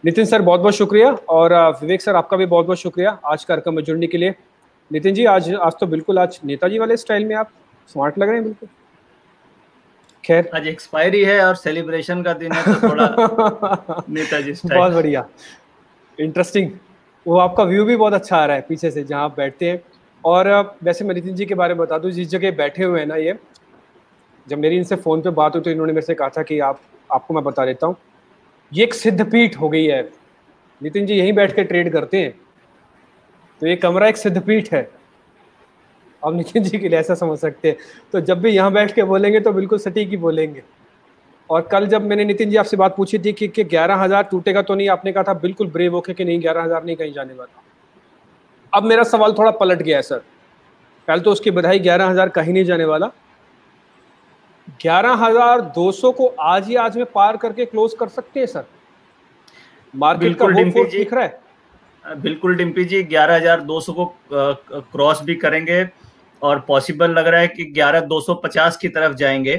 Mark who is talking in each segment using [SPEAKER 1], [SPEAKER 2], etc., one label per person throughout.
[SPEAKER 1] Nitin sir बहुत बहुत शुक्रिया, और विवेक सर आपका भी बहुत बहुत शुक्रिया आज कार्यक्रम में जुड़ने के लिए। नितिन जी, आज आज तो बिल्कुल आज नेताजी वाले स्टाइल में आप स्मार्ट लग रहे हैं बिल्कुल। खैर
[SPEAKER 2] आज एक्सपायरी है और सेलिब्रेशन का दिन है तो थोड़ा नेताजी स्टाइल।
[SPEAKER 1] बहुत बढ़िया, इंटरेस्टिंग। वो आपका व्यू भी बहुत अच्छा आ रहा है पीछे से जहाँ आप बैठते हैं। और वैसे मैं नितिन जी के बारे में बता दूं, जिस जगह बैठे हुए हैं ना, ये जब मेरी इनसे फ़ोन पे बात हुई तो इन्होंने मेरे से कहा था कि आपको मैं बता देता हूँ, ये एक सिद्धपीठ हो गई है। नितिन जी यहीं बैठ के ट्रेड करते हैं, तो ये कमरा एक सिद्धपीठ है। आप नितिन जी के लिए ऐसा समझ सकते हैं। तो जब भी यहाँ बैठ के बोलेंगे तो बिल्कुल सटीक ही बोलेंगे। और कल जब मैंने नितिन जी आपसे बात पूछी थी कि 11,000 टूटेगा तो नहीं, आपने कहा था बिल्कुल ब्रेव होके कि नहीं, 11,000 नहीं कहीं जाने वाला। अब मेरा सवाल थोड़ा पलट गया है सर। पहले तो उसकी बधाई, 11,000 कहीं नहीं जाने वाला। 11,200 को आज ही आज में पार करके क्लोज कर सकते हैं सर। मार्केट का वो फोर्स दिख रहा है।
[SPEAKER 2] बिल्कुल डिम्पी जी, 11,200 को क्रॉस भी करेंगे और पॉसिबल लग रहा है कि 11,250 की तरफ जाएंगे,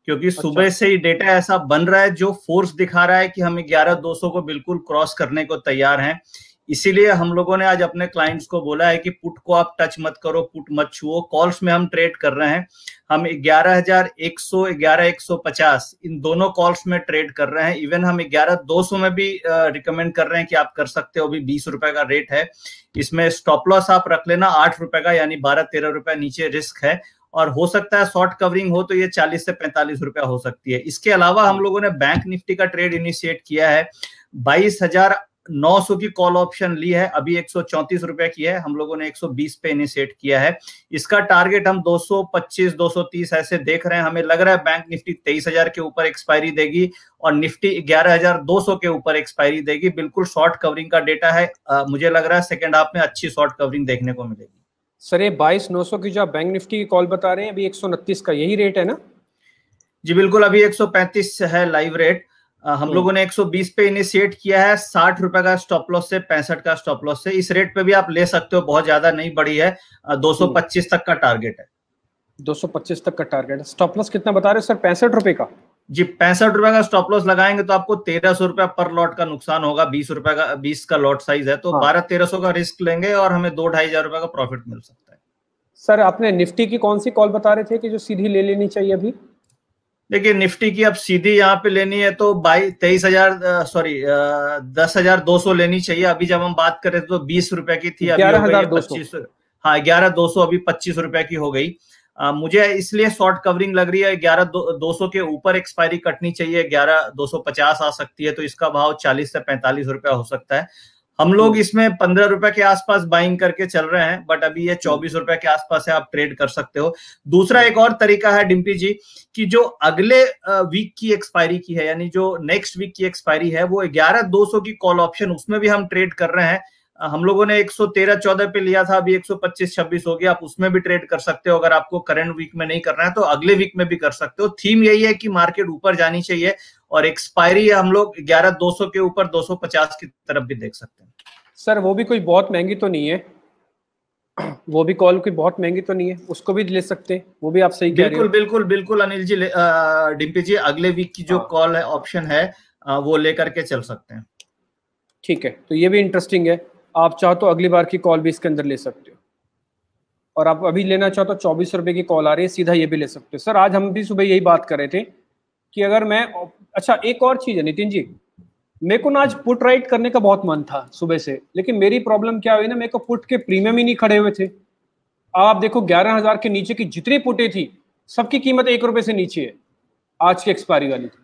[SPEAKER 2] क्योंकि सुबह से ही डेटा ऐसा बन रहा है जो फोर्स दिखा रहा है कि हम 11,200 को बिल्कुल क्रॉस करने को तैयार हैं। इसीलिए हम लोगों ने आज अपने क्लाइंट्स को बोला है कि पुट को आप टच मत करो, पुट मत छुओ। कॉल्स में हम ट्रेड कर रहे हैं। हम 11,100, 11,150 इन दोनों कॉल्स में ट्रेड कर रहे हैं। इवन हम 11,200 में भी रिकमेंड कर रहे हैं कि आप कर सकते हो। अभी 20 रुपए का रेट है। इसमें स्टॉप लॉस आप रख लेना 8 रुपए का, यानी 12-13 रुपए नीचे रिस्क है। और हो सकता है शॉर्ट कवरिंग हो तो ये 40 से 45 रुपया हो सकती है। इसके अलावा हम लोगों ने बैंक निफ्टी का ट्रेड इनिशिएट किया है। 22,900 की कॉल ऑप्शन ली है, अभी 134 रुपए की है। हम लोगों ने 120 पे इनिशिएट किया है। इसका टारगेट हम 225, 230 ऐसे देख रहे हैं। हमें लग रहा है बैंक निफ्टी 23,000 के ऊपर एक्सपायरी देगी और निफ्टी 11,200 के ऊपर एक्सपायरी देगी। बिल्कुल शॉर्ट कवरिंग का डेटा है। मुझे लग रहा है सेकेंड हाफ में अच्छी शॉर्ट कवरिंग देखने को मिलेगी।
[SPEAKER 1] सर ये 22,900 की जो बैंक निफ्टी की कॉल बता रहे हैं, अभी 129 का यही रेट है ना?
[SPEAKER 2] जी बिल्कुल, अभी 135 है लाइव रेट। हम लोगों ने 120 पे इनिशिएट किया है। 60 रुपए का स्टॉप लॉस से 65 का स्टॉप लॉस से। इस रेट पे भी आप ले सकते हो, बहुत ज्यादा नहीं बढ़ी है। 225 तक का टारगेट है।
[SPEAKER 1] 225 तक का टारगेट है। स्टॉप लॉस कितना बता रहे हो सर? 65 रुपए का?
[SPEAKER 2] जी 65 रुपए का स्टॉप लॉस लगाएंगे तो आपको 1,300 रुपया पर लॉट का नुकसान होगा। 20 का लॉट साइज है, तो 1200-1300 का रिस्क लेंगे और हमें 2-2,500 रुपए का प्रॉफिट मिल सकता है।
[SPEAKER 1] सर आपने निफ्टी की कौन सी कॉल बता रहे थे कि जो सीधी ले लेनी चाहिए अभी?
[SPEAKER 2] देखिए निफ्टी की अब सीधी यहाँ पे लेनी है तो 10,200 लेनी चाहिए। अभी जब हम बात करें तो 20 रुपए की थी, अभी हो गई है 25। हाँ 11,200 अभी 25 रुपए की हो गई। मुझे इसलिए शॉर्ट कवरिंग लग रही है। 11,200 के ऊपर एक्सपायरी कटनी चाहिए, 11,250 आ सकती है, तो इसका भाव 40 से 45 रुपया हो सकता है। हम लोग इसमें 15 रुपए के आसपास बाइंग करके चल रहे हैं, बट अभी ये 24 रुपए के आसपास है, आप ट्रेड कर सकते हो। दूसरा एक और तरीका है डिम्पी जी, कि जो अगले वीक की एक्सपायरी की है, यानी जो नेक्स्ट वीक की एक्सपायरी है, वो 11,200 की कॉल ऑप्शन, उसमें भी हम ट्रेड कर रहे हैं। हम लोगों ने 113-14 पे लिया था, अभी 125-26 हो गया। आप उसमें भी ट्रेड कर सकते हो। अगर आपको करंट वीक में नहीं करना है तो अगले वीक में भी कर सकते हो। थीम यही है कि मार्केट ऊपर जानी चाहिए और एक्सपायरी हम लोग 11,200 के ऊपर 250 की तरफ भी देख सकते हैं।
[SPEAKER 1] सर वो भी कोई बहुत महंगी तो नहीं है? वो भी कॉल कोई बहुत महंगी तो नहीं है, उसको भी ले सकते हैं। वो भी आप सही कह रहे हो।
[SPEAKER 2] बिल्कुल बिल्कुल अनिल जी, डिम्पी जी, अगले वीक की जो कॉल है ऑप्शन है वो लेकर के चल सकते हैं।
[SPEAKER 1] ठीक है, तो ये भी इंटरेस्टिंग है। आप चाहो तो अगली बार की कॉल भी इसके अंदर ले सकते हो, और आप अभी लेना चाहो तो 24 रुपए की कॉल आ रही है, सीधा ये भी ले सकते हो। सर आज हम भी सुबह यही बात कर रहे थे कि अगर मैं, अच्छा एक और चीज है नितिन जी, मेरे को ना आज पुट राइट करने का बहुत मन था सुबह से, लेकिन मेरी प्रॉब्लम क्या हुई ना, मेरे को पुट के प्रीमियम ही नहीं खड़े हुए थे। आप देखो 11,000 के नीचे की जितनी पुटें थी, सबकी कीमत 1 रुपए से नीचे है आज की एक्सपायरी वाली थी।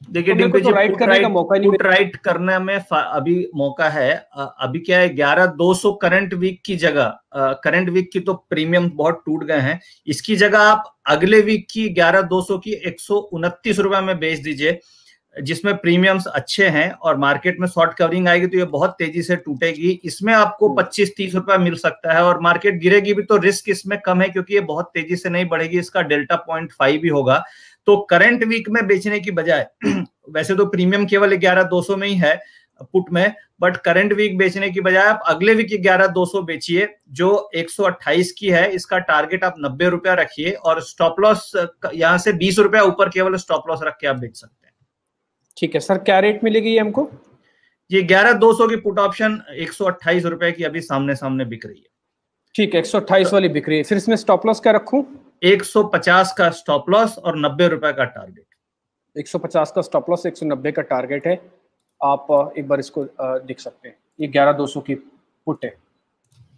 [SPEAKER 2] देखिए
[SPEAKER 1] तो राइट करने का मौका नहीं,
[SPEAKER 2] पुट राइट करने में अभी मौका है। अभी क्या है, 11,200 करंट वीक की जगह, करंट वीक की तो प्रीमियम बहुत टूट गए हैं, इसकी जगह आप अगले वीक की 11,200 की 129 रुपए में बेच दीजिए, जिसमें प्रीमियम्स अच्छे हैं और मार्केट में शॉर्ट कवरिंग आएगी तो ये बहुत तेजी से टूटेगी। इसमें आपको 25-30 रुपया मिल सकता है और मार्केट गिरेगी भी तो रिस्क इसमें कम है, क्योंकि ये बहुत तेजी से नहीं बढ़ेगी। इसका डेल्टा 0.5 भी होगा। तो करंट वीक में बेचने की बजाय वैसे तो प्रीमियम केवल 11,200 में ही है पुट में, बट करंट वीक बेचने की बजाय आप अगले वीक 11,200 बेचिए, जो 128 की है। इसका टारगेट आप 90 रुपया रखिए और स्टॉप लॉस यहाँ से 20 रुपया ऊपर केवल स्टॉप लॉस रख के आप बेच सकते हैं।
[SPEAKER 1] ठीक है सर, क्या रेट मिलेगी हमको?
[SPEAKER 2] ये 11,200 की पुट ऑप्शन 128 रुपए की अभी सामने सामने बिक रही है।
[SPEAKER 1] ठीक है, 128 वाली बिक रही है। फिर इसमें स्टॉप लॉस क्या रखूं?
[SPEAKER 2] 150 का स्टॉप लॉस और 90 रुपए का टारगेट।
[SPEAKER 1] 150 का स्टॉप लॉस, 190 का टारगेट है। आप एक बार इसको देख सकते हैं, ये 11,200 की पुट है।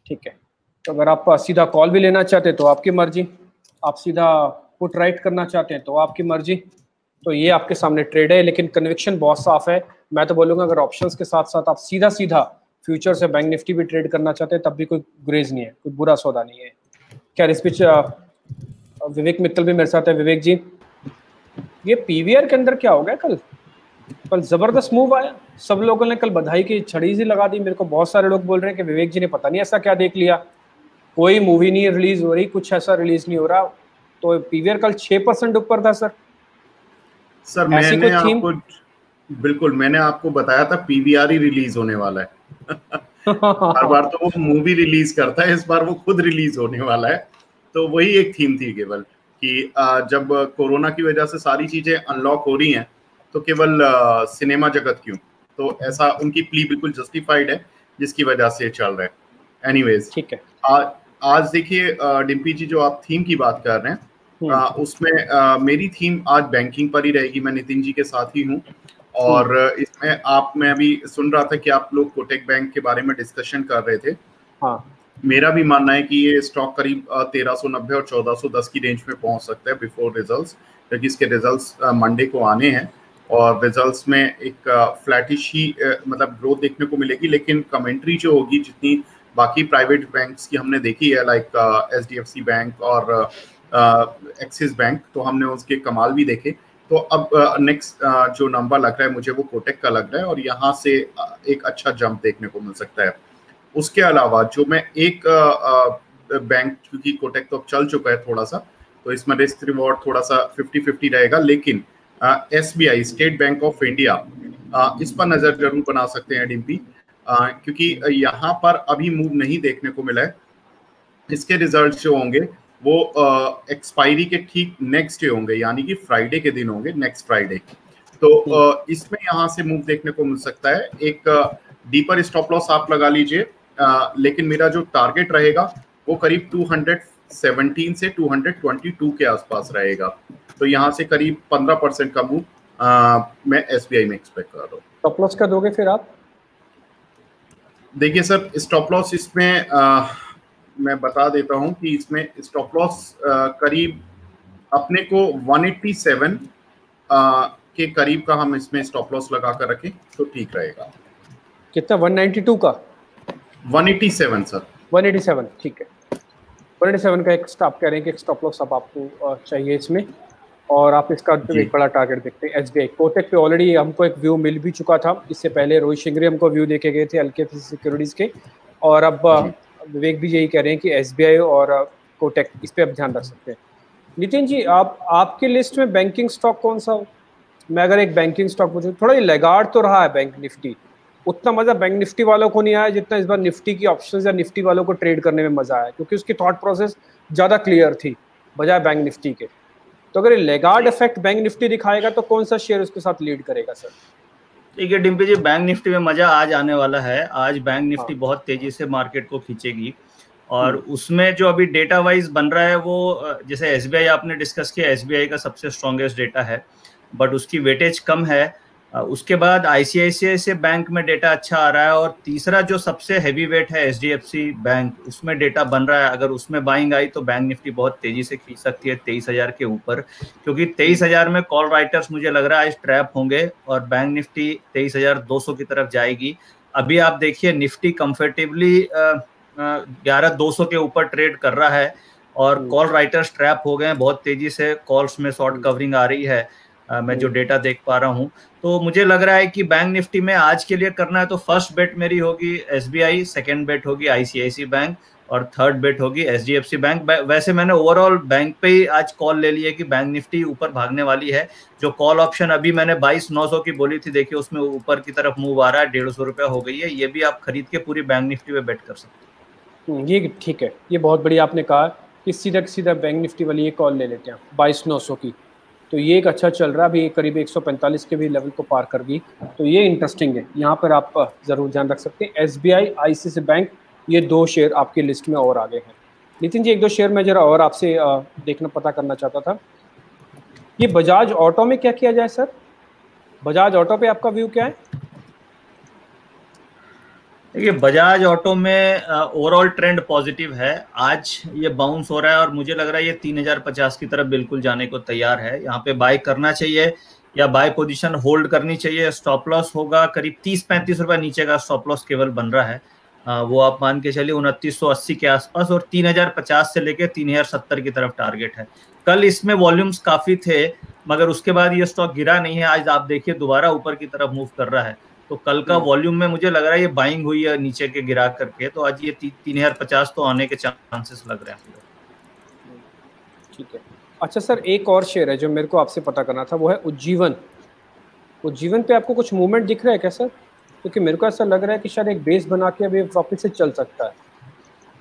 [SPEAKER 1] ठीक है, तो अगर आप सीधा कॉल भी लेना चाहते हैं तो आपकी मर्जी, आप सीधा पुट राइट करना चाहते हैं तो आपकी मर्जी। तो ये आपके सामने ट्रेड है, लेकिन कन्विक्शन बहुत साफ है। मैं तो बोलूँगा अगर ऑप्शंस के साथ साथ आप सीधा सीधा फ्यूचर से बैंक निफ्टी भी ट्रेड करना चाहते हैं तब भी कोई गुरेज नहीं है, कोई बुरा सौदा नहीं है। क्या इस बीच विवेक मित्तल भी मेरे साथ है। विवेक जी, ये पीवीआर के अंदर क्या हो गया? कल जबरदस्त मूव आया, सब लोगों ने कल बधाई की छड़ी सी लगा दी। मेरे को बहुत सारे लोग बोल रहे हैं कि विवेक जी ने पता नहीं ऐसा क्या देख लिया, कोई मूवी नहीं रिलीज हो रही, कुछ ऐसा रिलीज नहीं हो रहा। तो पीवीआर कल 6% ऊपर था सर।
[SPEAKER 3] मैंने आपको बताया था पीवीआर ही रिलीज होने वाला है। हर बार तो वो मूवी रिलीज करता है, इस बार वो खुद रिलीज होने वाला है। तो वही एक थीम थी केवल कि जब कोरोना की वजह से सारी चीजें अनलॉक हो रही हैं तो केवल सिनेमा जगत क्यों, तो ऐसा उनकी प्ली बिल्कुल जस्टिफाइड है जिसकी वजह से चल रहा है। एनीवेज,
[SPEAKER 1] ठीक है,
[SPEAKER 3] आज देखिए डिम्पी जी, जो आप थीम की बात कर रहे हैं उसमें मेरी थीम आज बैंकिंग पर ही रहेगी। मैं नितिन जी के साथ ही हूँ और इसमें मैं अभी सुन रहा था कि आप लोग कोटक बैंक के बारे में डिस्कशन कर रहे थे।
[SPEAKER 1] हाँ,
[SPEAKER 3] मेरा भी मानना है कि ये स्टॉक करीब 1390 और 1410 की रेंज में पहुंच सकता है बिफोर रिजल्ट्स, क्योंकि इसके रिजल्ट्स मंडे को आने हैं और रिजल्ट्स में एक फ्लैटिश ही मतलब ग्रोथ देखने को मिलेगी। लेकिन कमेंट्री जो होगी जितनी बाकी प्राइवेट बैंक्स की हमने देखी है, लाइक एचडीएफसी बैंक और एक्सिस बैंक, तो हमने उसके कमाल भी देखे। तो अब नेक्स्ट जो नंबर लग रहा है मुझे वो कोटक का लग रहा है और यहाँ से एक अच्छा जंप देखने को मिल सकता है। उसके अलावा जो मैं एक बैंक, क्योंकि कोटक तो अब चल चुका है थोड़ा सा, तो इसमें रिस्क रिवॉर्ड थोड़ा सा 50-50 रहेगा। लेकिन SBI, state bank of India, इस पर नजर जरूर बना सकते हैं डिम्पी, क्योंकि यहाँ पर अभी मूव नहीं देखने को मिला है। इसके रिजल्ट जो होंगे वो एक्सपायरी के ठीक नेक्स्ट डे होंगे, यानी कि फ्राइडे के दिन होंगे, नेक्स्ट फ्राइडे। तो इसमें यहाँ से मूव देखने को मिल सकता है। एक डीपर स्टॉप लॉस आप लगा लीजिए, लेकिन मेरा जो टारगेट रहेगा वो करीब 217 से 222 के आसपास रहेगा। तो यहाँ से करीब 15% का मूव मैं एसबीआई में एक्सपेक्ट कर रहा हूँ।
[SPEAKER 1] स्टॉप लॉस क्या दोगे फिर आप?
[SPEAKER 3] देखिए सर, स्टॉप लॉस इसमें मैं बता देता हूं कि इसमें स्टॉप लॉस करीब अपने को 187 के करीब का हम इसमें स्टॉप लॉस लगा कर रखें तो ठीक रहेगा।
[SPEAKER 1] कितना? 192 का?
[SPEAKER 3] 187 सर।
[SPEAKER 1] 187, ठीक है। 187 का एक स्टॉप कह रहे हैं कि एक स्टॉप लॉस अब आपको चाहिए इसमें, और आप इसका एक बड़ा टारगेट देखते हैं। एसबीआई, कोटक पे ऑलरेडी हमको एक व्यू मिल भी चुका था, इससे पहले रोहित शिंगरी हमको व्यू देके गए थे एलकेएफसी सिक्योरिटीज के, और अब विवेक भी यही कह रहे हैं कि एसबीआई और कोटक, इस पे आप ध्यान रख सकते हैं। नितिन जी, आपकी लिस्ट में बैंकिंग स्टॉक कौन सा हो? मैं अगर एक बैंकिंग स्टॉक पूछूं, थोड़ा ये लैगार्ड तो रहा है बैंक निफ्टी, उतना मजा बैंक निफ्टी वालों को नहीं आया जितना इस बार निफ्टी की ऑप्शंस या निफ्टी वालों को ट्रेड करने में मजा आया, क्योंकि उसकी थॉट प्रोसेस ज्यादा क्लियर थी बजाय बैंक निफ्टी के। तो अगर ये लैगार्ड इफेक्ट बैंक निफ्टी दिखाएगा तो कौन सा शेयर उसके साथ लीड करेगा सर?
[SPEAKER 2] ठीक है डिम्पी जी, बैंक निफ्टी में मजा आज आने वाला है। आज बैंक निफ्टी बहुत तेजी से मार्केट को खींचेगी और उसमें जो अभी डेटा वाइज बन रहा है वो, जैसे एसबीआई आपने डिस्कस किया, एसबीआई का सबसे स्ट्रॉन्गेस्ट डेटा है बट उसकी वेटेज कम है। उसके बाद आईसीआईसीआई से बैंक में डेटा अच्छा आ रहा है और तीसरा जो सबसे हैवी वेट है एचडीएफसी बैंक, उसमें डेटा बन रहा है। अगर उसमें बाइंग आई तो बैंक निफ्टी बहुत तेजी से खींच सकती है 23,000 के ऊपर, क्योंकि 23,000 में कॉल राइटर्स मुझे लग रहा है आज ट्रैप होंगे और बैंक निफ्टी 23,200 की तरफ जाएगी। अभी आप देखिए निफ्टी कंफर्टेबली 11,200 के ऊपर ट्रेड कर रहा है और कॉल राइटर्स ट्रैप हो गए हैं, बहुत तेजी से कॉल्स में शॉर्ट कवरिंग आ रही है। मैं जो डेटा देख पा रहा हूं, तो मुझे लग रहा है कि बैंक निफ्टी में आज के लिए करना है तो फर्स्ट बेट मेरी होगी एसबीआई, सेकंड बेट होगी आईसीआईसी बैंक और थर्ड बेट होगी एचडीएफसी बैंक। वैसे मैंने ओवरऑल बैंक पे ही आज कॉल ले ली है कि बैंक निफ्टी ऊपर भागने वाली है। जो कॉल ऑप्शन अभी मैंने 22,900 की बोली थी, देखिए उसमें ऊपर की तरफ मूव आ रहा है, 150 रुपया हो गई है। ये भी आप खरीद के पूरी बैंक निफ्टी पे बेट कर सकते हैं।
[SPEAKER 1] ये ठीक है, ये बहुत बढ़िया आपने कहा कि सीधा सीधा बैंक निफ्टी वाली ये कॉल ले लेते हैं 22,900 की। तो ये एक अच्छा चल रहा है, अभी करीब 145 के भी लेवल को पार कर गई, तो ये इंटरेस्टिंग है, यहाँ पर आप ज़रूर ध्यान रख सकते हैं। SBI, ICICI बैंक, ये 2 शेयर आपकी लिस्ट में और आगे हैं। नितिन जी, 1-2 शेयर मैं जरा और आपसे देखना पता करना चाहता था। ये बजाज ऑटो में क्या किया जाए सर? बजाज ऑटो पे आपका व्यू क्या है?
[SPEAKER 2] देखिए, बजाज ऑटो में ओवरऑल ट्रेंड पॉजिटिव है। आज ये बाउंस हो रहा है और मुझे लग रहा है ये 3050 की तरफ बिल्कुल जाने को तैयार है। यहाँ पे बाय करना चाहिए या बाय पोजीशन होल्ड करनी चाहिए। स्टॉप लॉस होगा करीब 30-35 रुपए नीचे का स्टॉप लॉस केवल बन रहा है। वो आप मान के चलिए 2980 के आसपास, और 3050 से लेके 3070 की तरफ टारगेट है। कल इसमें वॉल्यूम्स काफी थे, मगर उसके बाद ये स्टॉक गिरा नहीं है। आज आप देखिए दोबारा ऊपर की तरफ मूव कर रहा है, तो कल का वॉल्यूम में मुझे लग रहा है ये बाइंग हुई है नीचे के गिरा करके, तो आज ये 3050 तो आने के चांसेस लग रहे हैं।
[SPEAKER 1] ठीक है। अच्छा सर, एक और शेयर है जो मेरे को आपसे पता करना था, वो है उज्जीवन। उज्जीवन पे आपको कुछ मूवमेंट दिख रहा है क्या सर? क्योंकि मेरे को ऐसा लग रहा है कि शायद एक बेस बना के अभी वापस से चल सकता है।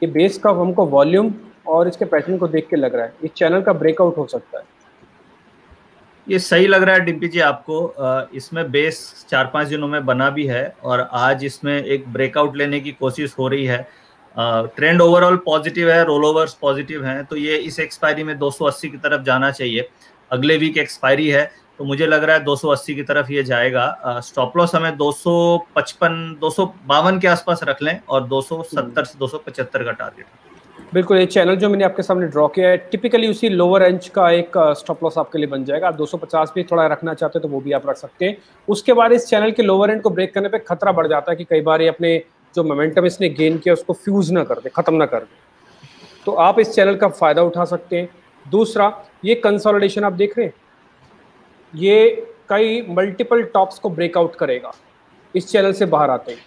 [SPEAKER 1] ये बेस का हमको वॉल्यूम और इसके पैटर्न को देख के लग रहा है इस चैनल का ब्रेकआउट हो सकता है।
[SPEAKER 2] ये सही लग रहा है डिम्पी जी आपको? इसमें बेस 4-5 दिनों में बना भी है और आज इसमें एक ब्रेकआउट लेने की कोशिश हो रही है। ट्रेंड ओवरऑल पॉजिटिव है, रोल ओवर्स पॉजिटिव हैं, तो ये इस एक्सपायरी में 280 की तरफ जाना चाहिए। अगले वीक एक्सपायरी है, तो मुझे लग रहा है 280 की तरफ ये जाएगा। स्टॉप लॉस हमें 255 252 के आसपास रख लें और 270 से 275 का टारगेट है।
[SPEAKER 1] बिल्कुल, ये चैनल जो मैंने आपके सामने ड्रॉ किया है टिपिकली उसी लोअर रेंज का एक स्टॉप लॉस आपके लिए बन जाएगा। आप 250 भी थोड़ा रखना चाहते हैं तो वो भी आप रख सकते हैं। उसके बाद इस चैनल के लोअर एंड को ब्रेक करने पे खतरा बढ़ जाता है कि कई बार ये अपने जो मोमेंटम इसने गेन किया उसको फ्यूज ना कर दे, खत्म ना कर दे, तो आप इस चैनल का फायदा उठा सकते हैं। दूसरा, ये कंसोलिडेशन आप देख रहे हैं, ये कई मल्टीपल टॉप्स को ब्रेकआउट करेगा इस चैनल से बाहर आते हैं।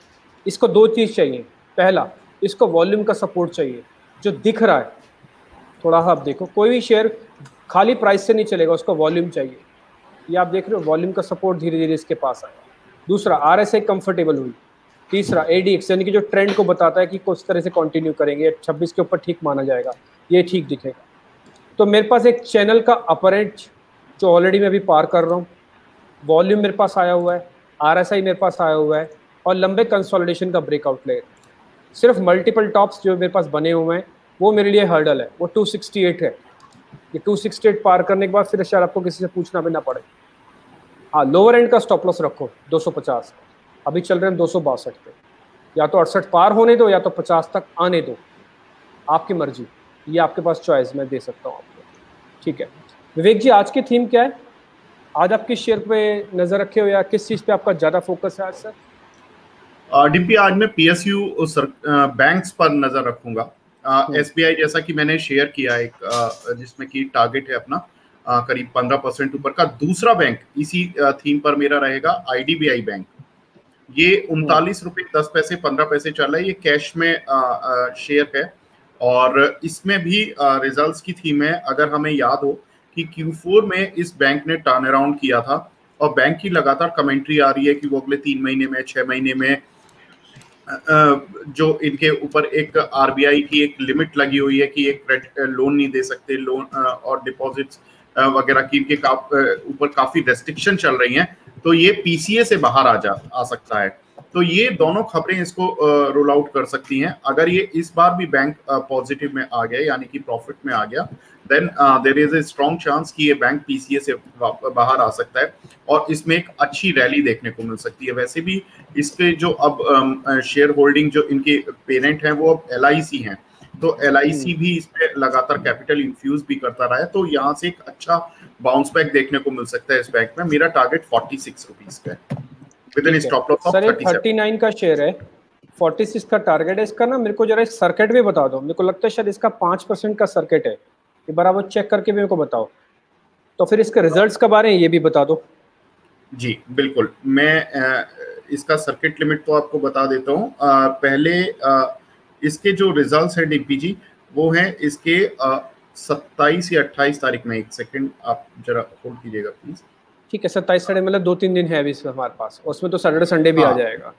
[SPEAKER 1] इसको 2 चीज़ चाहिए। पहला, इसको वॉल्यूम का सपोर्ट चाहिए जो दिख रहा है। थोड़ा सा आप देखो, कोई भी शेयर खाली प्राइस से नहीं चलेगा, उसको वॉल्यूम चाहिए। ये आप देख रहे हो, वॉल्यूम का सपोर्ट धीरे धीरे इसके पास आया। दूसरा, RSI कंफर्टेबल हुई। तीसरा, ADX यानी कि जो ट्रेंड को बताता है कि किस तरह से कंटिन्यू करेंगे, 26 के ऊपर ठीक माना जाएगा, ये ठीक दिखेगा। तो मेरे पास एक चैनल का अपर एज जो ऑलरेडी मैं अभी पार कर रहा हूँ, वॉल्यूम मेरे पास आया हुआ है, RSI मेरे पास आया हुआ है और लंबे कंसोलिडेशन का ब्रेकआउट ले। सिर्फ मल्टीपल टॉप्स जो मेरे पास बने हुए हैं वो मेरे लिए हर्डल है, वो 268 है। ये 268 पार करने के बाद फिर शायद आपको किसी से पूछना भी ना पड़े। हाँ, लोअर एंड का स्टॉप लॉस रखो 250, अभी चल रहे हैं 262 पे। या तो 68 पार होने दो या तो 50 तक आने दो, आपकी मर्जी, ये आपके पास चॉइस मैं दे सकता हूँ आपको। ठीक है विवेक जी, आज की थीम क्या है? आज आप किस शेयर पे नजर रखे हो या किस चीज़ पे आपका ज़्यादा फोकस है आज सर?
[SPEAKER 3] डिम्पी, आज मैं PSU बैंक्स पर नजर रखूंगा। SBI जैसा कि मैंने शेयर किया एक जिसमें कि टारगेट है अपना करीब 15% ऊपर का। दूसरा बैंक इसी थीम पर मेरा रहेगा IDBI बैंक। ये 39 रुपये 10 पैसे 15 पैसे चल रहा है। ये कैश में शेयर है और इसमें भी रिजल्ट्स की थीम है। अगर हमें याद हो कि Q4 में इस बैंक ने टर्न अराउंड किया था और बैंक की लगातार कमेंट्री आ रही है कि वो अगले 3 महीने में 6 महीने में जो इनके ऊपर एक RBI की एक लिमिट लगी हुई है कि एक क्रेडिट लोन नहीं दे सकते, लोन और डिपॉजिट्स वगैरह की इनके ऊपर काफी रेस्ट्रिक्शन चल रही हैं, तो ये PCA से बाहर आ सकता है। तो ये दोनों खबरें इसको रोल आउट कर सकती हैं। अगर ये इस बार भी बैंक पॉजिटिव में आ गया यानी कि प्रॉफिट में आ गया, then there is a strong chance कि ये बैंक PCA से बाहर आ सकता है और इसमें एक अच्छी रैली देखने को मिल सकती है। वैसे भी इसके जो अब शेयर होल्डिंग जो इनके पेरेंट हैं वो अब LIC हैं, तो LIC भी इस पे लगातार कैपिटल इन्फ्यूज भी करता रहा है, तो यहाँ से एक अच्छा बाउंस बैक देखने को मिल सकता है इस बैंक में। मेरा टारगेट 46 रुपीज का है with an stop loss of
[SPEAKER 1] 39 का शेयर है, 46 का टारगेट है इसका। ना मेरे को जरा सर्किट भी बता दो, मेरे को लगता है शायद इसका 5% का सर्किट है, एक बार आप चेक करके मेरे को बताओ। तो फिर इसके रिजल्ट्स कब आ रहे हैं ये भी बता दो।
[SPEAKER 3] जी बिल्कुल, मैं इसका सर्किट लिमिट तो आपको बता देता हूँ। पहले इसके जो रिजल्ट्स है DP जी वो हैं इसके 27 या 28 तारीख में। एक सेकंड आप जरा होल्ड कीजिएगा प्लीज।
[SPEAKER 1] ठीक है, 27 संडे मतलब 2-3 दिन है अभी हमारे पास, उसमें तो सैटरडे संडे भी आ जाएगा।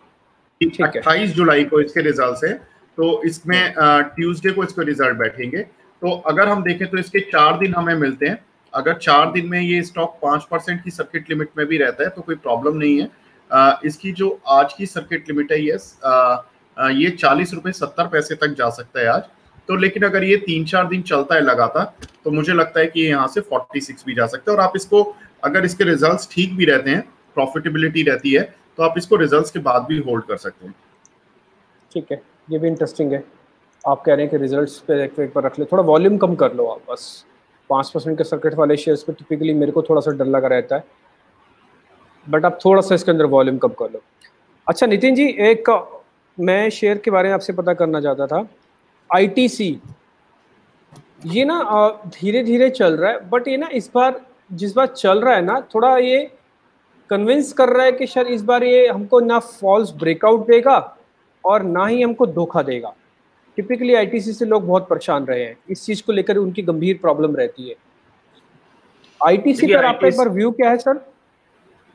[SPEAKER 3] ठीक है, 28 जुलाई को इसके रिजल्ट्स है, तो इसमें ट्यूसडे को इसके रिजल्ट बैठेंगे। तो अगर हम देखें तो इसके 4 दिन हमें मिलते हैं। अगर 4 दिन में ये स्टॉक 5% की सर्किट लिमिट में भी रहता है तो कोई प्रॉब्लम नहीं है। इसकी जो आज की सर्किट लिमिट है ये 40.70 रुपए तक जा सकता है आज तो, लेकिन अगर ये 3-4 दिन चलता है लगातार तो मुझे लगता है कि यहाँ से 46 भी जा सकता है। और आप इसको, अगर इसके रिजल्ट्स ठीक भी रहते हैं, प्रॉफिटेबिलिटी रहती है, तो आप इसको रिजल्ट्स के बाद भी होल्ड कर सकते हैं।
[SPEAKER 1] ठीक है, ये भी इंटरेस्टिंग है। आप कह रहे हैं कि रिजल्ट्स पे एक बार रख ले, थोड़ा वॉल्यूम कम कर लो आप बस। 5% के सर्किट वाले शेयर्स पे टिपिकली मेरे को थोड़ा सा डर लगा रहता है, बट आप थोड़ा सा इसके अंदर वॉल्यूम कम कर लो। अच्छा नितिन जी, एक मैं शेयर के बारे में आपसे पता करना चाहता था, ITC। ये ना धीरे धीरे चल रहा है, बट ये ना इस बार जिस बार चल रहा है ना, थोड़ा ये कन्विंस कर रहा है कि शायद इस बार ये हमको ना फॉल्स ब्रेकआउट देगा और ना ही हमको धोखा देगा। टिपिकली ITC से लोग बहुत परेशान रहे हैं, इस चीज को लेकर उनकी गंभीर प्रॉब्लम रहती है। ITC पर आपका एक बार व्यू क्या है सर?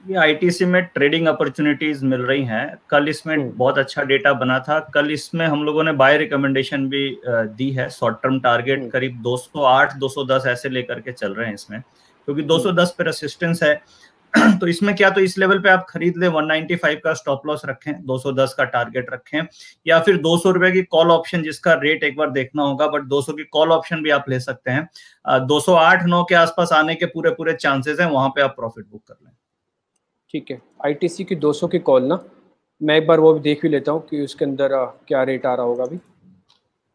[SPEAKER 2] ये ITC में ट्रेडिंग अपॉर्चुनिटीज मिल रही हैं। कल इसमें बहुत अच्छा डेटा बना था। कल इसमें हम लोगों ने बाय रिकमेंडेशन भी दी है। शॉर्ट टर्म टारगेट करीब 208 210 ऐसे लेकर के चल रहे हैं इसमें, क्योंकि 210 पे रेसिस्टेंस है। तो इसमें क्या, तो इस लेवल पे आप खरीद ले, 195 का स्टॉप लॉस रखें, 210 का टारगेट रखें, या फिर 200 रुपए की कॉल ऑप्शन, जिसका रेट एक बार देखना होगा, बट 200 की कॉल ऑप्शन भी आप ले सकते हैं। 208-9 के आसपास आने के पूरे चांसेस हैं, वहां पे आप प्रॉफिट बुक कर लें।
[SPEAKER 1] ठीक है, ITC की 200 की कॉल ना, मैं एक बार वो भी देख भी लेता हूँ कि उसके अंदर क्या रेट आ रहा होगा। अभी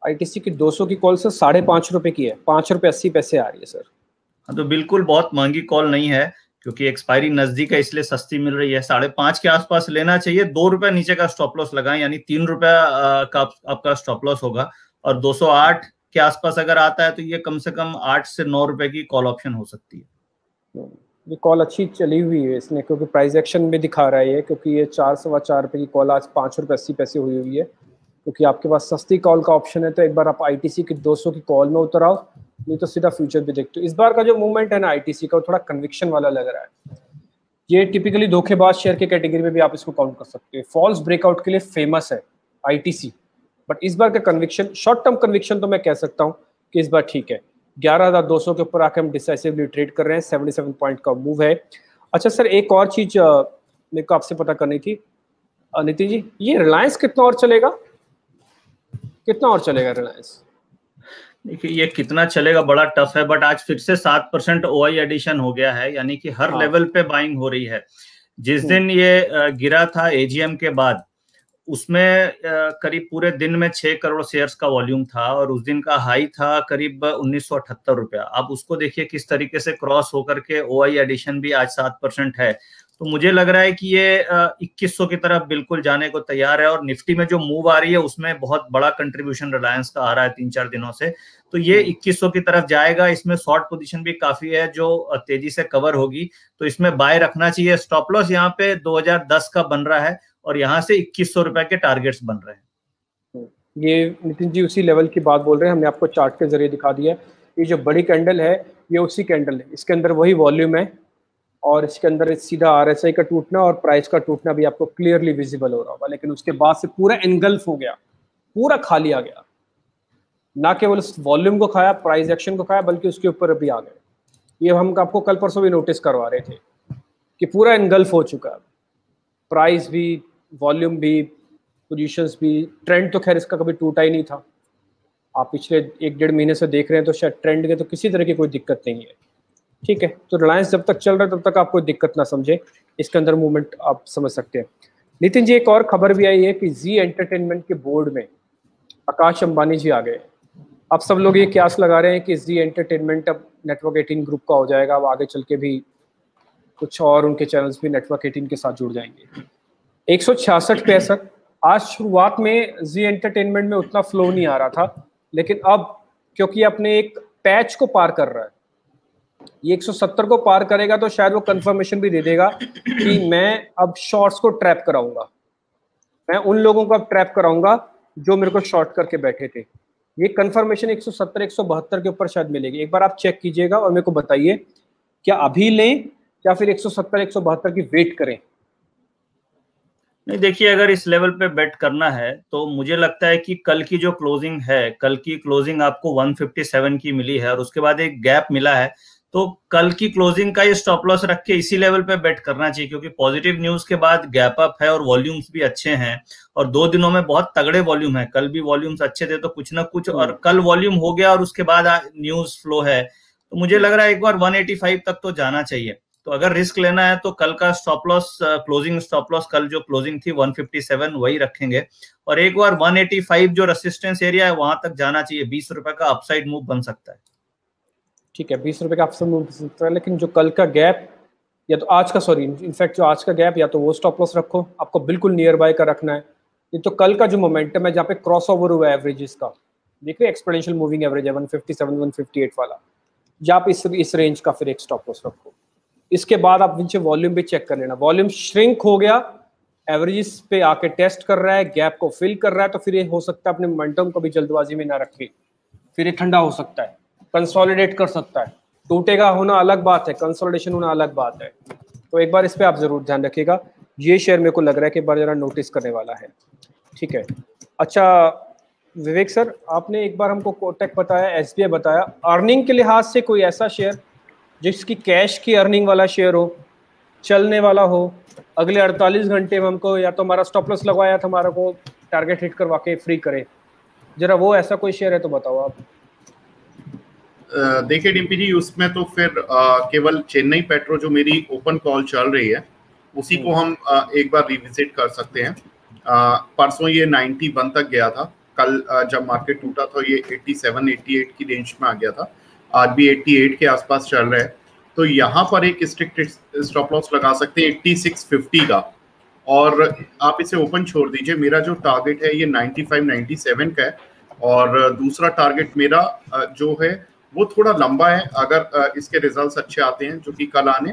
[SPEAKER 1] ITC की 200 की कॉल सर 5.5 रुपए की है, 5 रुपए 80 पैसे आ रही है सर।
[SPEAKER 2] हाँ, तो बिल्कुल बहुत महंगी कॉल नहीं है, क्योंकि एक्सपायरी नजदीक है इसलिए सस्ती मिल रही है। 5.5 के आसपास लेना चाहिए। 2 रुपए नीचे का स्टॉप लॉस लगाएं, यानी 3 रुपए का आपका स्टॉप लॉस होगा। और 208 के आसपास अगर आता है तो ये कम से कम 8 से 9 रुपए की कॉल ऑप्शन हो सकती है।
[SPEAKER 1] ये कॉल अच्छी चली हुई है इसने, क्योंकि प्राइस एक्शन में दिखा रहा है ये, क्योंकि ये 4.25 रुपए की कॉल आज 5 रुपए 80 पैसे हुई है। क्योंकि आपके पास सस्ती कॉल का ऑप्शन है तो एक बार आप ITC की 200 की कॉल में उतर आओ, नहीं तो सीधा फ्यूचर भी देखते हो। इस बार का जो मूवमेंट है ना ITC का, वो थोड़ा कन्विक्शन वाला लग रहा है। ये टिपिकली धोखेबाज शेयर के कैटेगरी में भी आप इसको काउंट कर सकते हो। फॉल्स ब्रेकआउट के लिए फेमस है ITC, बट इस बार का कन्विक्शन, शॉर्ट टर्म कन्विक्शन तो मैं कह सकता हूँ कि इस बार ठीक है। 11,200 के ऊपर आके हम डिसाइसिवली ट्रेड कर रहे हैं, 77 पॉइंट का मूव है। अच्छा सर, एक और चीज मेरे को आपसे पता करनी थी नितिन जी, ये रिलायंस कितना और चलेगा, कितना और चलेगा रिलायंस?
[SPEAKER 2] देखिए, ये कितना चलेगा बड़ा टफ है, बट आज फिर से 7% OI एडिशन हो गया है, यानी कि हर लेवल पे बाइंग हो रही है। जिस दिन ये गिरा था AGM के बाद, उसमें करीब पूरे दिन में 6 करोड़ शेयर्स का वॉल्यूम था, और उस दिन का हाई था करीब 1978 रुपया। अब उसको देखिए किस तरीके से क्रॉस होकर के OI एडिशन भी आज 7% है। तो मुझे लग रहा है कि ये 2100 की तरफ बिल्कुल जाने को तैयार है। और निफ्टी में जो मूव आ रही है उसमें बहुत बड़ा कंट्रीब्यूशन रिलायंस का आ रहा है 3-4 दिनों से, तो ये 2100 की तरफ जाएगा। इसमें शॉर्ट पोजीशन भी काफी है जो तेजी से कवर होगी, तो इसमें बाय रखना चाहिए। स्टॉप लॉस यहाँ पे 2010 का बन रहा है, और यहाँ से 2100 रुपए के टारगेट्स बन रहे हैं।
[SPEAKER 1] ये नितिन जी उसी लेवल की बात बोल रहे हैं, हमने आपको चार्ट के जरिए दिखा दिया है। ये जो बड़ी कैंडल है ये उसी कैंडल है, इसके अंदर वही वॉल्यूम है, और इसके अंदर सीधा RSI का टूटना और प्राइस का टूटना भी आपको क्लियरली विजिबल हो रहा होगा। लेकिन उसके बाद से पूरा एनगल्फ हो गया, पूरा खाली आ गया, ना केवल वॉल्यूम को खाया, प्राइस एक्शन को खाया, बल्कि उसके ऊपर भी आ गए। ये हम आपको कल परसों भी नोटिस करवा रहे थे कि पूरा एनगल्फ हो चुका है, प्राइस भी, वॉल्यूम भी, पोजीशंस भी। ट्रेंड तो खैर इसका कभी टूटा ही नहीं था। आप पिछले 1-1.5 महीने से देख रहे हैं तो शायद ट्रेंड के तो किसी तरह की कोई दिक्कत नहीं है। ठीक है, तो रिलायंस जब तक चल रहा है तब तक आप कोई दिक्कत ना समझे, इसके अंदर मूवमेंट आप समझ सकते हैं। नितिन जी, एक और खबर भी आई है कि जी एंटरटेनमेंट के बोर्ड में आकाश अंबानी जी आ गए। अब सब लोग ये क्यास लगा रहे हैं कि जी एंटरटेनमेंट अब नेटवर्क 18 ग्रुप का हो जाएगा, अब आगे चल के भी कुछ और उनके चैनल्स भी नेटवर्क 18 के साथ जुड़ जाएंगे। 166 पे है सर। आज शुरुआत में जी एंटरटेनमेंट में उतना फ्लो नहीं आ रहा था, लेकिन अब क्योंकि अपने एक पैच को पार कर रहा है, ये 170 को पार करेगा तो शायद वो कंफर्मेशन भी दे देगा कि मैं अब शॉर्ट्स को ट्रैप कराऊंगा, मैं उन लोगों को अब ट्रैप कराऊंगा जो मेरे को शॉर्ट करके बैठे थे। ये कंफर्मेशन 170 172 के ऊपर शायद मिलेगी। एक बार आप चेक कीजिएगा और मेरे को बताइए क्या अभी लें या फिर 170 172 की वेट करें।
[SPEAKER 2] नहीं, देखिए, अगर इस लेवल पे बेट करना है तो मुझे लगता है कि कल की जो क्लोजिंग है, कल की क्लोजिंग आपको 157 की मिली है और उसके बाद एक गैप मिला है, तो कल की क्लोजिंग का ये स्टॉप लॉस रख के इसी लेवल पे बेट करना चाहिए, क्योंकि पॉजिटिव न्यूज के बाद गैप अप है और वॉल्यूम्स भी अच्छे हैं और 2 दिनों में बहुत तगड़े वॉल्यूम है। कल भी वॉल्यूम्स अच्छे थे तो कुछ ना कुछ, और कल वॉल्यूम हो गया और उसके बाद न्यूज फ्लो है, तो मुझे लग रहा है एक बार 185 तक तो जाना चाहिए। तो अगर रिस्क लेना है तो कल का stop loss, closing stop loss कल जो क्लोजिंग थी 157 वही रखेंगे, और एक बार 185 जो रेसिस्टेंस एरिया है वहां तक जाना चाहिए। 20 रुपए का अपसाइड मूव बन सकता है।
[SPEAKER 1] ठीक है, 20 रुपए का अपसाइड मूव बन सकता है, लेकिन जो कल का गैप या तो आज का, सॉरी इनफैक्ट जो आज का गैप, या तो वो स्टॉप लॉस रखो, आपको बिल्कुल नियर बाय का रखना है। ये तो कल का जो मोमेंटम है जहाँ पे क्रॉस ओवर हुआ है एवरेजेस का, देखिए एक्सपोनेंशियल मूविंग एवरेज है 157 158 वाला, जहाँ पे इस रेंज का फिर एक स्टॉप लॉस रखो। इसके बाद आप नीचे वॉल्यूम भी चेक कर लेना, वॉल्यूम श्रिंक हो गया, एवरेजेस पे आके टेस्ट कर रहा है, गैप को फिल कर रहा है, तो फिर ये हो सकता है अपने मोमेंटम को भी जल्दबाजी में ना रखे, फिर ये ठंडा हो सकता है, कंसोलिडेट कर सकता है। टूटेगा होना अलग बात है, कंसोलिडेशन होना अलग बात है। तो एक बार इस पे आप जरूर ध्यान रखिएगा। ये शेयर मेरे को लग रहा है कि बार जरा नोटिस करने वाला है। ठीक है, अच्छा विवेक सर, आपने एक बार हमको कोटक बताया, एसबीआई बताया, अर्निंग के लिहाज से कोई ऐसा शेयर जिसकी कैश की अर्निंग वाला शेयर हो, चलने वाला हो, अगले 48 घंटे में हमको या तो हमारा स्टॉप लॉस लगवाया था, हमारा को टारगेट हिट करवा के फ्री करे, जरा वो ऐसा कोई शेयर है तो बताओ आप।
[SPEAKER 3] देखिए डिम्पी जी, उसमें तो फिर केवल चेन्नई पेट्रो जो मेरी ओपन कॉल चल रही है उसी को हम एक बार रिविजिट कर सकते हैं। परसों ये 91 तक गया था, कल जब मार्केट टूटा था ये 87-88 की रेंज में आ गया था, आज भी 88 के आसपास चल रहा है। तो यहाँ पर एक स्ट्रिक्ट स्टॉप लॉस लगा सकते हैं 8650 का, और आप इसे ओपन छोड़ दीजिए। मेरा जो टारगेट है ये 95-97 का है, और दूसरा टारगेट मेरा जो है वो थोड़ा लंबा है। अगर इसके रिजल्ट्स अच्छे आते हैं जो कि कल आने,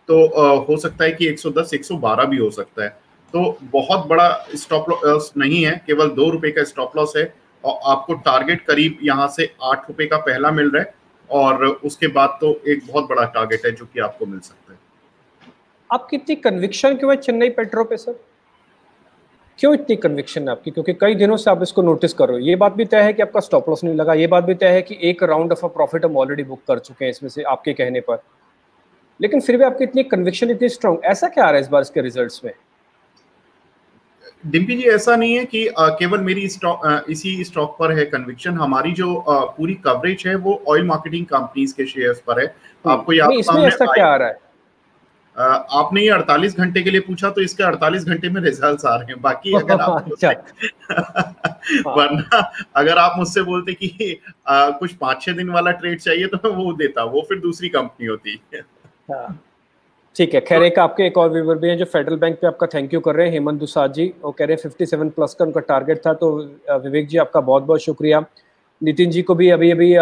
[SPEAKER 3] तो हो सकता है कि 110-112 भी हो सकता है। तो बहुत बड़ा स्टॉप लॉस नहीं है, केवल 2 रुपए का स्टॉप लॉस है, और आपको टारगेट करीब यहाँ से 8 रुपए का पहला मिल रहा है, और उसके बाद तो एक बहुत बड़ा टारगेट है जो कि आपको मिल सकता है।
[SPEAKER 1] आप कितनी कन्विक्शन क्यों है चेन्नई पेट्रो पे सर? क्यों इतनी कन्विक्शन है आपकी? क्योंकि कई दिनों से आप इसको नोटिस कर रहे हो। ये बात भी तय है कि आपका स्टॉप लॉस नहीं लगा, ये बात भी तय है कि एक राउंड ऑफ अ प्रॉफिट हम ऑलरेडी बुक कर चुके हैं इसमें से आपके कहने पर, लेकिन फिर भी आपकी इतनी कन्विक्शन, इतनी स्ट्रांग, ऐसा क्या आ रहा है इस बार इसके रिजल्ट्स में?
[SPEAKER 3] डिम्पी जी, ऐसा नहीं है कि केवल मेरी इसी स्टॉक पर है कन्विक्शन। हमारी जो पूरी कवरेज है वो ऑयल मार्केटिंग कंपनीज के शेयर्स पर है। आपको याद,
[SPEAKER 1] इसमें ऐसा क्या आ रहा है?
[SPEAKER 3] आपने ये 48 घंटे के लिए पूछा, तो इसके 48 घंटे में रिजल्ट्स आ रहे हैं। बाकी अगर आप वरना अगर आप मुझसे बोलते कि कुछ 5-6 दिन वाला ट्रेड चाहिए तो मैं वो देता, वो फिर दूसरी कंपनी होती है।
[SPEAKER 1] ठीक है, खैर एक आपके एक और व्यूअर भी हैं जो फेडरल बैंक पे आपका थैंक यू कर रहे हैं, हेमंत दुसाद जी। वो कह रहे हैं 57 प्लस का उनका टारगेट था। तो विवेक जी आपका बहुत बहुत शुक्रिया। नितिन जी को भी अभी अभी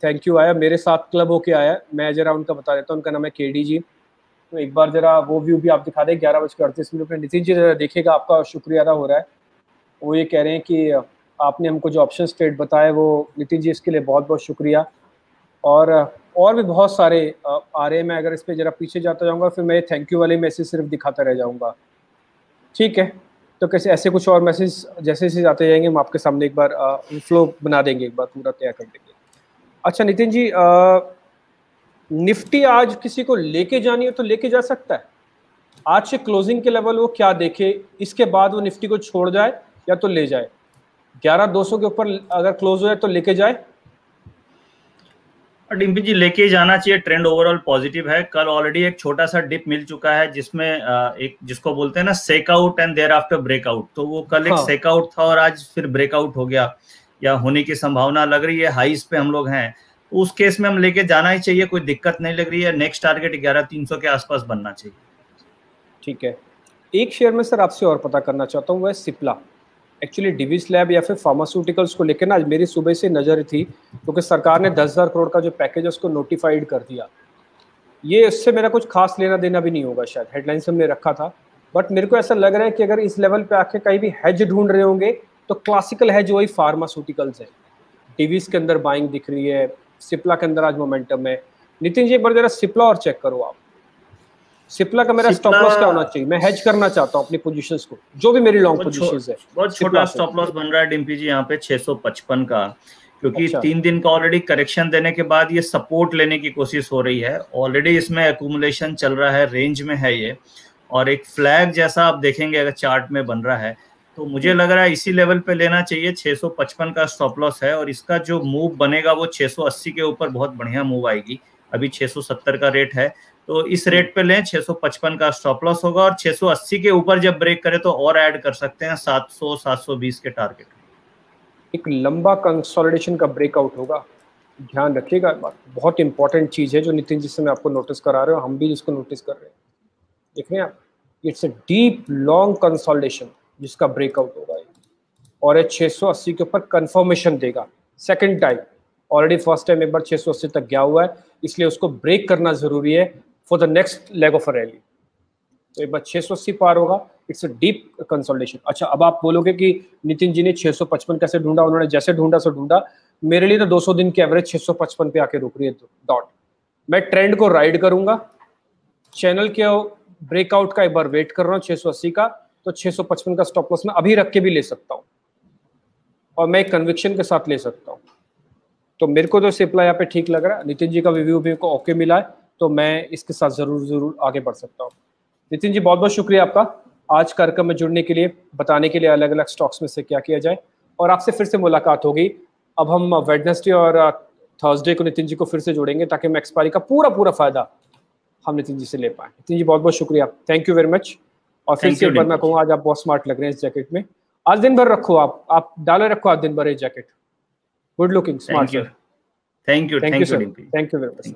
[SPEAKER 1] थैंक यू आया, मेरे साथ क्लब होके आया। मैं जरा उनका बता देता हूँ, उनका नाम है केडी जी। तो एक बार जरा वो व्यू भी आप दिखा दें 11:38 पे। नितिन जी जरा देखिएगा, आपका शुक्रिया अदा हो रहा है। वो ये कह रहे हैं कि आपने हमको जो ऑप्शन ट्रेड बताया वो, नितिन जी इसके लिए बहुत बहुत शुक्रिया। और भी बहुत सारे आ रहे हैं। मैं अगर इस पर जरा पीछे जाता जाऊंगा फिर मैं थैंक यू वाले मैसेज सिर्फ दिखाता रह जाऊंगा। ठीक है, तो कैसे ऐसे कुछ और मैसेज जैसे जैसे आते जाएंगे हम आपके सामने एक बार फ्लो बना देंगे, एक बार पूरा तैयार कर देंगे। अच्छा नितिन जी, निफ्टी आज किसी को लेके जानी हो तो लेके जा सकता है। आज से क्लोजिंग के लेवल वो क्या देखे, इसके बाद वो निफ्टी को छोड़ जाए या तो ले जाए। 11,200 के ऊपर अगर क्लोज हो जाए तो लेके जाए।
[SPEAKER 2] डिम्पी जी लेके जाना चाहिए, ट्रेंड ओवरऑल पॉजिटिव है। कल ऑलरेडी एक छोटा सा डिप मिल चुका है जिसमें एक जिसको बोलते हैं ना सेकआउट एंड देयर आफ्टर ब्रेकआउट, तो वो कल एक सेकआउट था और आज फिर ब्रेकआउट हो गया या होने की संभावना लग रही है। हाईज पे हम लोग हैं, उस केस में हम लेके जाना ही चाहिए, कोई दिक्कत नहीं लग रही है। नेक्स्ट टारगेट 11,300 के आसपास बनना चाहिए।
[SPEAKER 1] ठीक है, एक शेयर में सर आपसे और पता करना चाहता हूँ, वह सिप्ला। एक्चुअली डिविस लैब या फिर फार्मास्यूटिकल्स को लेकर ना आज मेरी सुबह से नज़र थी, क्योंकि सरकार ने 10,000 करोड़ का जो पैकेज है उसको नोटिफाइड कर दिया। ये इससे मेरा कुछ खास लेना देना भी नहीं होगा, शायद हेडलाइंस हमने रखा था, बट मेरे को ऐसा लग रहा है कि अगर इस लेवल पे आके कहीं भी हेज ढूंढ रहे होंगे तो क्लासिकल हेज वही फार्मास्यूटिकल्स है। डिविस के अंदर बाइंग दिख रही है, सिप्ला के अंदर आज मोमेंटम है। नितिन जी एक बार जरा सिप्ला और चेक करो आप। सिप्ला का मेरा स्टॉप लॉस क्या होना चाहिए? मैं हेज करना चाहता हूं अपनी पोजीशंस को, जो भी मेरी लॉन्ग पोजीशंस है।
[SPEAKER 2] बहुत छोटा स्टॉप लॉस बन रहा है डिम्पी जी यहाँ पे 655 का, क्योंकि 3 दिन का ऑलरेडी करेक्शन देने के बाद ये सपोर्ट लेने की कोशिश हो रही है। ऑलरेडी इसमें एक्यूमुलेशन चल रहा है, रेंज में है ये, और एक फ्लैग जैसा आप देखेंगे अगर चार्ट में बन रहा है, तो मुझे लग रहा है इसी लेवल पे लेना चाहिए। 655 का स्टॉप लॉस है और इसका जो मूव बनेगा वो 680 के ऊपर बहुत बढ़िया मूव आएगी। अभी 670 का रेट है, तो इस रेट पे लें, 655 का स्टॉप लॉस होगा, और 680 के ऊपर जब ब्रेक करे तो और ऐड कर सकते हैं 700 720 के टारगेट। एक
[SPEAKER 1] लंबा कंसोलिडेशन का ब्रेकआउट होगा, ध्यान रखिएगा। बात बहुत इंपॉर्टेंट चीज है जो नितिन जी से मैं आपको नोटिस करा रहे हो, हम भी इसको नोटिस कर रहे हैं। देख रहे हैं आप, it's a deep long consolidation जिसका ब्रेकआउट होगा और ये 680 के ऊपर कंफर्मेशन देगा second time. Already first time एक बार 680 तक गया हुआ है, इसलिए उसको ब्रेक करना जरूरी है for the next leg of a rally. तो एक बार 680 पार होगा, इट्स अ डीप कंसोलिडेशन। अच्छा, अब आप बोलोगे कि नितिन जी ने 655 कैसे ढूंढा? उन्होंने जैसे ढूंढा सो ढूंढा। मेरे लिए तो 200 दिन की एवरेज 655 पे आके रुक रही है डॉट। मैं ट्रेंड को राइड करूंगा, चैनल के ब्रेकआउट का एक बार वेट कर रहा हूँ 680 का, तो 655 का स्टॉप लॉस में अभी रख के भी ले सकता हूँ और मैं एक कन्विक्शन के साथ ले सकता हूँ। तो मेरे को तो सिप्ला यहाँ पे ठीक लग रहा है, नितिन जी का रिव्यू भी को ओके मिला है, तो मैं इसके साथ जरूर आगे बढ़ सकता हूँ। नितिन जी बहुत बहुत शुक्रिया आपका आज कार्यक्रम में जुड़ने के लिए, बताने के लिए अलग अलग स्टॉक्स में से क्या किया जाए, और आपसे फिर से मुलाकात होगी। अब हम वेडनेसडे और थर्सडे को नितिन जी को फिर से जोड़ेंगे ताकि मैं एक्सपायरी का पूरा फायदा हम नितिन जी से ले पाए। नितिन जी बहुत बहुत शुक्रिया, थैंक यू वेरी मच। और फिर से एक बार मैं कहूँ, आज आप बहुत स्मार्ट लग रहे हैं इस जैकेट में। आज दिन भर रखो, आप डाले रखो आज दिन भर ये jacket, good looking, smart.
[SPEAKER 2] Thank you sir,
[SPEAKER 1] thank you very much.